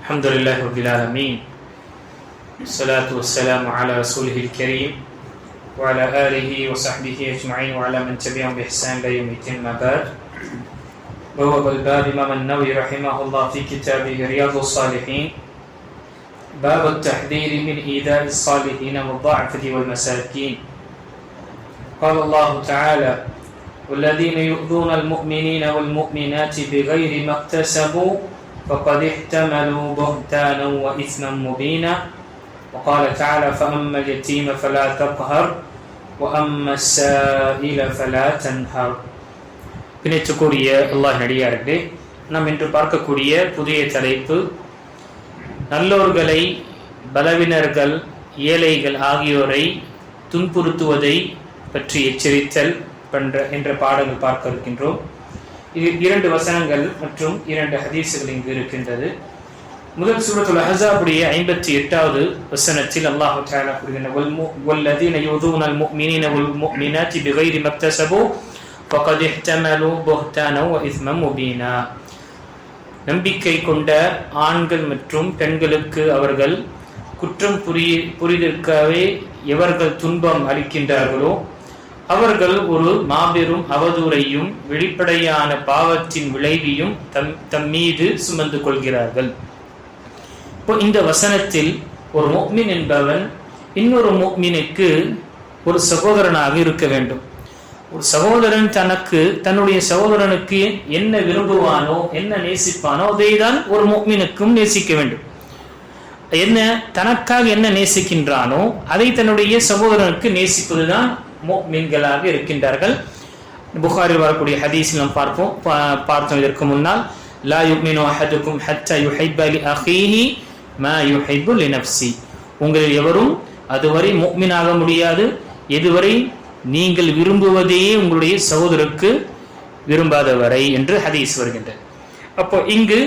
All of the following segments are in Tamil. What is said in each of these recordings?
الحمد لله رب العالمين والصلاة والسلام على رسوله الكريم وعلى آله وصحبه أجمعين وعلى من تبعهم بإحسان إلى يوم الدين ما بعد. بواب الباب إمام النووي رحمه الله في كتابه رياض الصالحين باب التحذير من إيذاء الصالحين والضعفة والمساكين. قال الله تعالى: والذين يؤذون المؤمنين والمؤمنات بغير ما اكتسبوا فقد احتملوا بهتانا وإثما مبينا. وقال تعالى: فأما اليتيم فلا تقهر وأما السائل فلا تنهر. பிணைத்துக்குரிய அல்லாஹ் நடிகார்களே, நாம் இன்று பார்க்கக்கூடிய புதிய தலைப்பு நல்லோர்களை பலவினர்கள் ஏழைகள் ஆகியோரை துன்புறுத்துவதை பற்றி எச்சரித்தல் என்ற பாடங்கள் பார்க்க இருக்கின்றோம். இது 2 வசனங்கள் மற்றும் 2 ஹதீஸ்கள் இங்கு இருக்கின்றது. முதல் சூரத்துல் அஹ்ஸாபுடைய 58வது வசனத்தில் அல்லாஹ் தஆலா கூறுகின்றார்: வல்லதீன யூதூனல் முஃமினீன வல் முஃமினாத்தி பிகைரி மக்தஸபு ஃபகத் இஹ்தமலு புஹ்தானன் வ இஸ்மன் முபீனா. நம்பிக்கை கொண்ட ஆண்கள் மற்றும் பெண்களுக்கு அவர்கள் குற்றம் புரிதற்காகவே எவர்கள் துன்பம் அளிக்கின்றார்களோ அவர்கள் ஒரு மாபெரும் அவதூறையும் வெளிப்படையான பாவத்தின் விளைவையும் தம் மீது சுமந்து கொள்கிறார்கள். இப்போ இந்த வசனத்தில் ஒரு முஃமின் என்பவன் இன்னொரு முஃமினுக்கு ஒரு சகோதரனாக இருக்க வேண்டும். ஒரு சகோதரன் தன்னுடைய சகோதரனுக்கு என்ன விரும்புவானோ என்ன நேசிப்பானோ அதை தான் ஒரு முஃமினுக்கும் நேசிக்க வேண்டும். என்ன தனக்காக என்ன நேசிக்கின்றானோ அதை தன்னுடைய சகோதரனுக்கு நேசிப்பதுதான் முஃமின்களாக இருக்கின்றார்கள். புகாரில் வரக்கூடிய ஹதீஸில் நாம் பார்த்தோம் இதற்கு முன்னால்: லா யுமினு அஹதுக்கும் ஹத்தா யுஹிப்ப லி அஹீஹி மா யுஹிப்பு லினஃப்ஸி. உங்களில் எவரும் அதுவரை முஃமினாக முடியாது எதுவரை நீங்கள் விரும்புவதே உங்களுடைய சகோதரருக்கு விரும்பாதவரை என்று ஹதீஸ் வருகின்றது. அப்போ இங்கு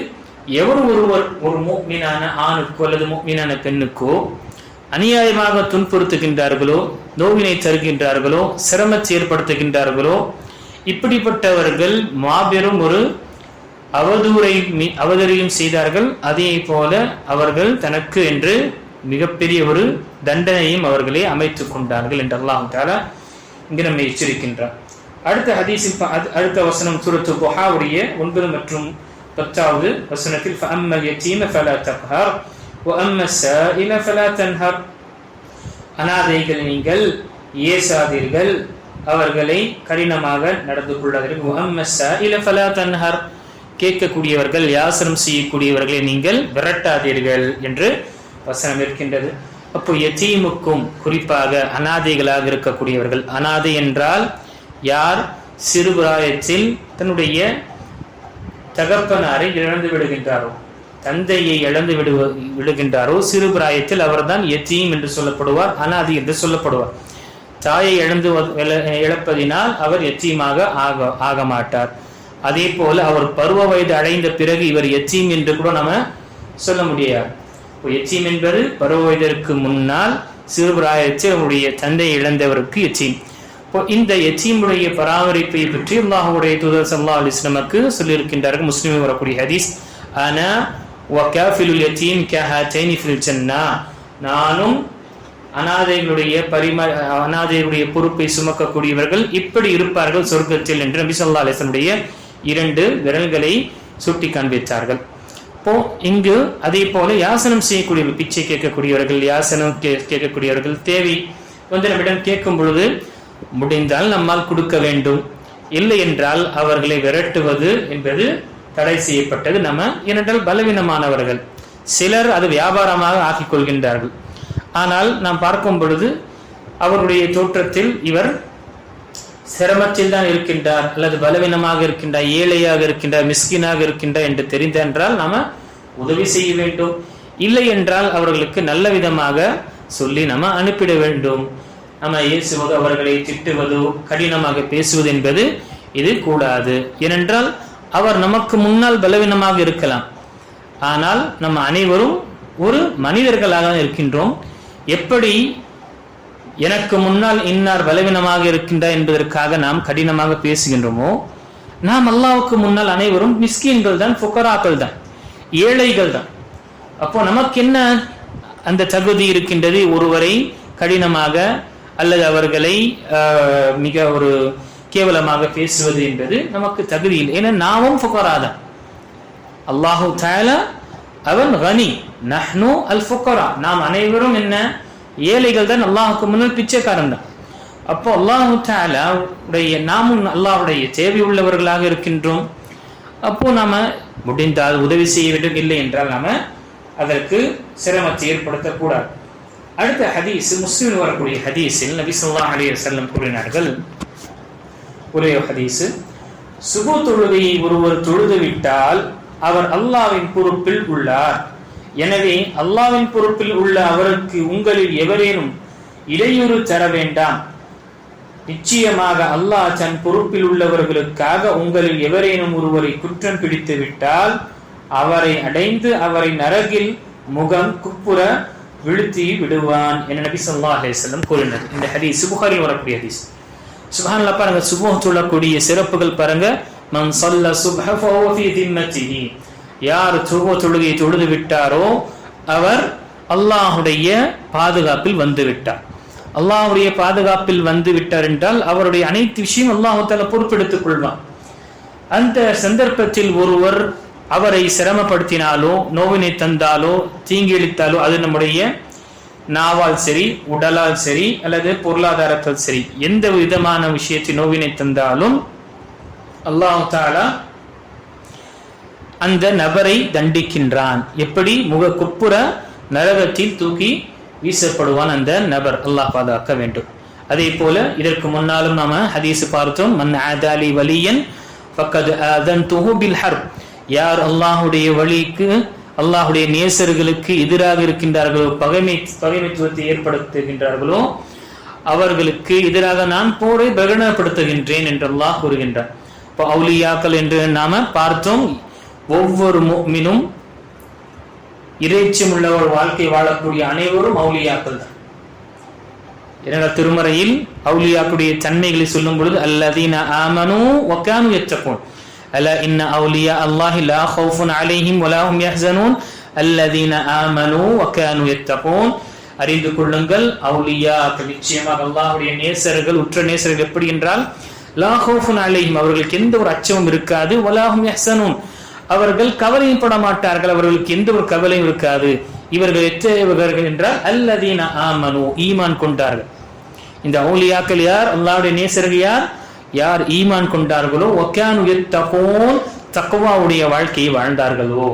எவர் ஒருவர் ஒரு முஃமினான ஆணுக்கோ அல்லது முஃமினான பெண்ணுக்கோ அநியாயமாக துன்புறுத்துகின்றார்களோ, நோவினை தருகின்றார்களோ, சிரமத்தை ஏற்படுத்துகின்றார்களோ, இப்படிப்பட்டவர்கள் மாபெரும் ஒரு அவதூறையும் செய்தார்கள். அதே போல அவர்கள் தனக்கு என்று மிகப்பெரிய ஒரு தண்டனையும் அவர்களே அமைத்துக் கொண்டார்கள் என்று அல்லாஹ் தஆலா இங்கு நம்மை எச்சரிக்கின்றார். அடுத்த ஹதீஸில் அடுத்த வசனம் சூரத்து துஹாவுடைய 9 மற்றும் 10வது வசனத்தில்: ஃபஅம்மல் யதீம ஃபலா தக்ஹர் وَأَمَّا السَّائِلَ فَلَا تَنْهَرْ. அநாதைகள் நீங்கள் ஏசாதீர்கள், அவர்களை கடினமாக நடந்து கொள்ளாதீர்கள். وَأَمَّا السَّائِلَ فَلَا تَنْهَرْ. கேட்கக்கூடியவர்கள் யாசனம் செய்யக்கூடியவர்களை நீங்கள் விரட்டாதீர்கள் என்று வசனம் இருக்கின்றது. அப்போ யதீமுக்கும் குறிப்பாக அநாதைகளாக இருக்கக்கூடியவர்கள், அநாதை என்றால் யார் சிறுபிராயத்தில் தன்னுடைய தகப்பனாரை இழந்து விடுகின்றாரோ, தந்தையை இழந்து விடுகின்றாரோ, சிறு பிராயத்தில் அவர்தான் யதீம் என்று சொல்லப்படுவார், அனாதி என்று சொல்லப்படுவார். தாயை இழப்பதினால் அவர் யத்தீமாக ஆக மாட்டார். அதே போல அவர் பருவ வயது அடைந்த பிறகு இவர் யத்தீம் என்று கூட நம்ம சொல்ல முடியாது. யத்தீம் என்பது பருவ வயதிற்கு முன்னால் சிறு பிராயத்தில் அவருடைய தந்தையை இழந்தவருக்கு யத்தீம். இந்த யத்தீமுடைய பராமரிப்பை பற்றி அல்லாஹ்வுடைய தூதர் ஸல்லல்லாஹு அலைஹி வஸல்லம் சொல்லியிருக்கின்றார்கள். முஸ்லிமில் வரக்கூடிய ஹதீஸ்: அனா வகாஃபிலுல் யதீம் கஹாதைனி ஃபில் ஜன்னா. நானும் அநாதைகளுடைய பொறுப்பை சுமக்கக்கூடியவர்கள் இப்படி இருப்பார்கள் சொர்க்கத்தில் என்று நபி ஸல்லல்லாஹு அலைஹி வஸல்லம் 2 விரல்களை சுட்டி காண்பித்தார்கள். இப்போ இங்கு அதே போல யாசனம் செய்யக்கூடியவர்கள், பிச்சை கேட்கக்கூடியவர்கள், யாசனம் கேட்கக்கூடியவர்கள் தேவை வந்து நம்மிடம் கேட்கும் பொழுது முடிந்தால் நம்மால் கொடுக்க வேண்டும், இல்லை என்றால் அவர்களை விரட்டுவது என்பது தடை செய்யப்பட்டது. ஏனென்றால் பலவீனமானவர்கள் சிலர் அது வியாபாரமாக ஆக்கிக் கொள்கின்றார்கள். ஆனால் நாம் பார்க்கும் பொழுது அவருடைய தோற்றத்தில் இவர் சிரமத்தில் தான் இருக்கின்றார், அல்லது பலவீனமாக இருக்கின்றார், ஏழையாக இருக்கின்றார், மிஸ்கினாக இருக்கின்றார் என்று தெரிந்தென்றால் நாம உதவி செய்ய வேண்டும். இல்லை என்றால் அவர்களுக்கு நல்ல விதமாக சொல்லி நம்ம அனுப்பிட வேண்டும். நம்ம ஏசுவது, அவர்களை திட்டுவதோ, கடினமாக பேசுவது என்பது இது கூடாது. ஏனென்றால் அவர் நமக்கு முன்னால் பலவீனமாக இருக்கலாம், ஆனால் நம்ம அனைவரும் ஒரு மனிதர்களாக இருக்கின்றோம். எப்படி எனக்கு முன்னால் இன்னார் பலவீனமாக இருக்கின்றார் என்பதற்காக நாம் கடினமாக பேசுகின்றோமோ, நாம் அல்லாஹ்வுக்கு முன்னால் அனைவரும் மிஸ்கீன்கள் தான், ஃபுகராக்கள் தான், ஏழைகள் தான். அப்போ நமக்கு என்ன அந்த தகுதி இருக்கின்றது ஒருவரை கடினமாக அல்லது அவர்களை மிக ஒரு கேவலமாக பேசுவது என்பது நமக்கு தகுதி இல்லை. ஏன்னா நாமும் ஃபுகராதான். அல்லாஹு தஆலா அவன் கனி, நஹ்னு அல் ஃபுகரா, நாம் அனைவரும் என்ன ஏழைகள் தான், அல்லாஹுக்கு முன்னால் பிச்சைக்காரன் தான். அப்போ அல்லாஹு தஆலா உடைய நாமும் அல்லாஹ்வுடைய தேவை உள்ளவர்களாக இருக்கின்றோம். அப்போ நாம முடிந்தால் உதவி செய்ய வேண்டும், இல்லை என்றால் நாம அதற்கு சிரமத்தை ஏற்படுத்தக்கூடாது. அடுத்த ஹதீஸ் முஸ்லிமில் வரக்கூடிய ஹதீஸில் நபி ஸல்லல்லாஹு அலைஹி வஸல்லம் கூறினார்கள், ஒரே ஹதீஸ், சுபு தொழுகையை ஒருவர் தொழுது விட்டால் அவர் அல்லாஹ்வின் பொறுப்பில் உள்ளார். எனவே அல்லாஹ்வின் பொறுப்பில் உள்ள அவருக்கு உங்களில் எவரேனும் இடையூறு தர வேண்டாம். நிச்சயமாக அல்லாஹ் தன் பொறுப்பில் உள்ளவர்களுக்காக உங்களில் எவரேனும் ஒருவரை குற்றம் பிடித்து விட்டால் அவரை அடைந்து அவரை நரகில் முகம் குப்புற விழுத்தி விடுவான் என நபி ஸல்லல்லாஹு அலைஹி வஸல்லம் கூறினார். இந்த ஹதீஸ் புகாரில் வரக்கூடிய ஹதீஸ். சுப்ஹானல்லாஹ், பாருங்க சுபஹ் தொழக்கூடிய சிறப்புகள் பாருங்க. மன் ஸல்ல சுப்ஹ ஃபஹுவ ஃபீ திம்மத்திஹி, யார் சுபஹ் தொழுகையை தொழுது விட்டாரோ அவர் அல்லாஹ்வுடைய பாதுகாப்பில் வந்து விட்டார். அல்லாஹ்வுடைய பாதுகாப்பில் வந்து விட்டார் என்றால் அவருடைய அனைத்து விஷயம் அல்லாஹ் தஆலா பொறுப்பெடுத்துக் கொள்வான். அந்த சந்தர்ப்பத்தில் ஒருவர் அவரை சிரமப்படுத்தினாலோ நோவினை தந்தாலோ தீங்கிழித்தாலோ, அது நம்முடைய நாவால் சரி உடலால் சரி அல்லது பொருளாதாரத்தால் சரி, எந்த விதமான விஷயத்தை நோவினை தந்தாலும் அல்லாஹ் தஆலா அந்த நபரை தண்டிக்கின்றான். எப்படி? முக குப்புற நரகத்தில் தூக்கி வீசப்படுவான் அந்த நபர். அல்லாஹ் பாதுகாக்க வேண்டும். அதே போல இதற்கு முன்னாலும் நாம ஹதீஸ் பார்த்தோம், மன் ஆதாலி வலியன் ஃபக்கத் ஆதன்துஹு பில் ஹர்ப், யார் அல்லாஹ்வுடைய வழிக்கு அல்லாஹ்வுடைய நேசர்களுக்கு எதிராக இருக்கின்றார்களோ, பகைமைத்துவத்தை ஏற்படுத்துகின்றார்களோ, அவர்களுக்கு எதிராக நான் போரை பிரகடனப்படுத்துகின்றேன் என்று அல்லாஹ் கூறுகின்றார். இப்போ அவுலியாக்கள் என்று நாம பார்த்தோம். ஒவ்வொரு முஃமினும் இறைச்சம் உள்ள ஒரு வாழ்க்கை வாழக்கூடிய அனைவரும் அவுலியாக்கள் தான். இரண்டாவது திருமறையில் அவுலியாக்களுடைய தன்மைகளை சொல்லும் பொழுது அல்லதீன ஆமனூ வ கானூ யத்தகூன், அலா இன்ன அவுலியா அல்லாஹி லா ஹவுஃபுன் அலைஹிம் வலா ஹும் யஹ்ஸனூன் அல்லதீன ஆமனூ வ கானூ யத்தகூன், அறிந்து கொள்ளுங்கள் அவுலியாக்கள் நிச்சயமாக அல்லாஹ்வுடைய நேசர்கள், உற்ற நேசர்கள் எப்படி என்றால் லா ஹவுஃபுன் அலைஹிம், அவர்களுக்கு எந்த ஒரு அச்சமும் இருக்காது, வலா ஹும் யஹ்ஸனூன், அவர்கள் கவலைப்பட மாட்டார்கள், அவர்களுக்கு எந்த ஒரு கவலையும் இருக்காது. இவர்கள் எத்தகையவர்கள் என்றால் அல்லதீன ஆமனு, ஈமான் கொண்டார்கள். இந்த அவுலியாக்கள் யார்? அல்லாஹ்வுடைய நேசர்கள் யார்? யார் ஈமான் கொண்டார்களோ, வகானு யத்தகூன், தக்வாவுடைய வாழ்க்கையை வாழ்ந்தார்களோ,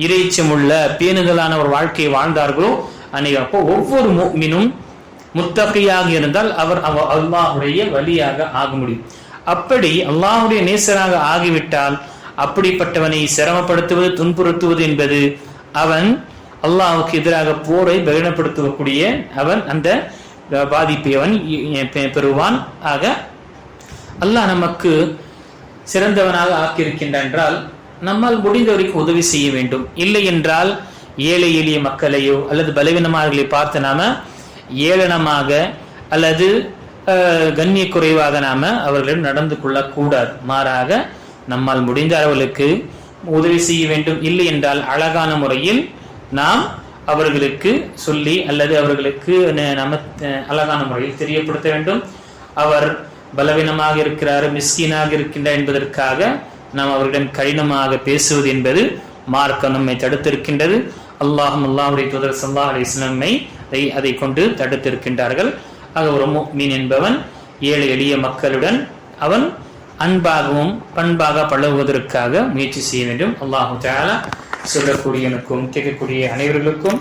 இறைச்சமுள்ள பேணுதலான ஒரு வாழ்க்கையை வாழ்ந்தார்களோ அனைவரும். அப்போ ஒவ்வொரு முஃமினும் முத்தகியாக இருந்தால் அவர் அல்லாஹ்வுடைய வலியாக ஆக முடியும். அப்படி அல்லாஹ்வுடைய நேசராக ஆகிவிட்டால் அப்படிப்பட்டவனை சிரமப்படுத்துவது துன்புறுத்துவது என்பது அவன் அல்லாஹ்வுக்கு எதிராக போரை பிரகடனப்படுத்தக்கூடிய அவன் அந்த பாதிப்பை அவன் பெறுவான். ஆக அல்லாஹ் நமக்கு சிறந்தவனாக ஆக்கியிருக்கின்றான் என்றால் நம்மால் முடிந்த வரைக்கும் உதவி செய்ய வேண்டும். இல்லை என்றால் ஏழை எளிய மக்களையோ அல்லது பலவீனமானவர்களை பார்த்து நாம ஏளனமாக அல்லது கண்ணிய குறைவாக நாம அவர்களிடம் நடந்து கொள்ளக்கூடாது. மாறாக நம்மால் முடிந்த அளவுக்கு உதவி செய்ய வேண்டும். இல்லை என்றால் அழகான முறையில் நாம் அவர்களுக்கு சொல்லி அல்லது அவர்களுக்கு நம்ம அழகான முறையில் தெரியப்படுத்த வேண்டும். அவர் பலவீனமாக இருக்கிறார், மிஸ்கீனாக இருக்கின்றார் என்பதற்காக நாம் அவர்களிடம் கடினமாக பேசுவது என்பது மார்க்கம் நம்மை தடுத்திருக்கின்றது. அல்லாஹ்வுடைய தூதர் ஸல்லல்லாஹு அலைஹி வஸல்லம் அதை கொண்டு தடுத்திருக்கின்றார்கள். ஆக ஒரு முஃமின் என்பவன் ஏழை எளிய மக்களுடன் அவன் அன்பாகவும் பண்பாக பழகுவதற்காக முயற்சி செய்ய வேண்டும். அல்லாஹு தஆலா சொல்லக்கூடியவனுக்கும் கேட்கக்கூடிய அனைவர்களுக்கும்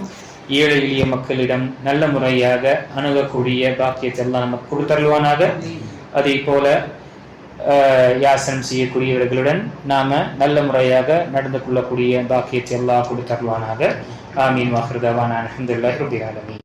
ஏழை எளிய மக்களிடம் நல்ல முறையாக அணுகக்கூடிய பாக்கியத்தை எல்லாம் நமக்கு கொடுத்தருள்வானாக. அதே போல யாசனம் செய்யக்கூடியவர்களுடன் நாம நல்ல முறையாக நடந்து கொள்ளக்கூடிய பாக்கியத்தை எல்லாம் கொடுத்தருள்வானாக. ஆமீன். வாஹிர் தவானா அல்ஹம்துலில்லாஹி ரப்பில் ஆலமீன்.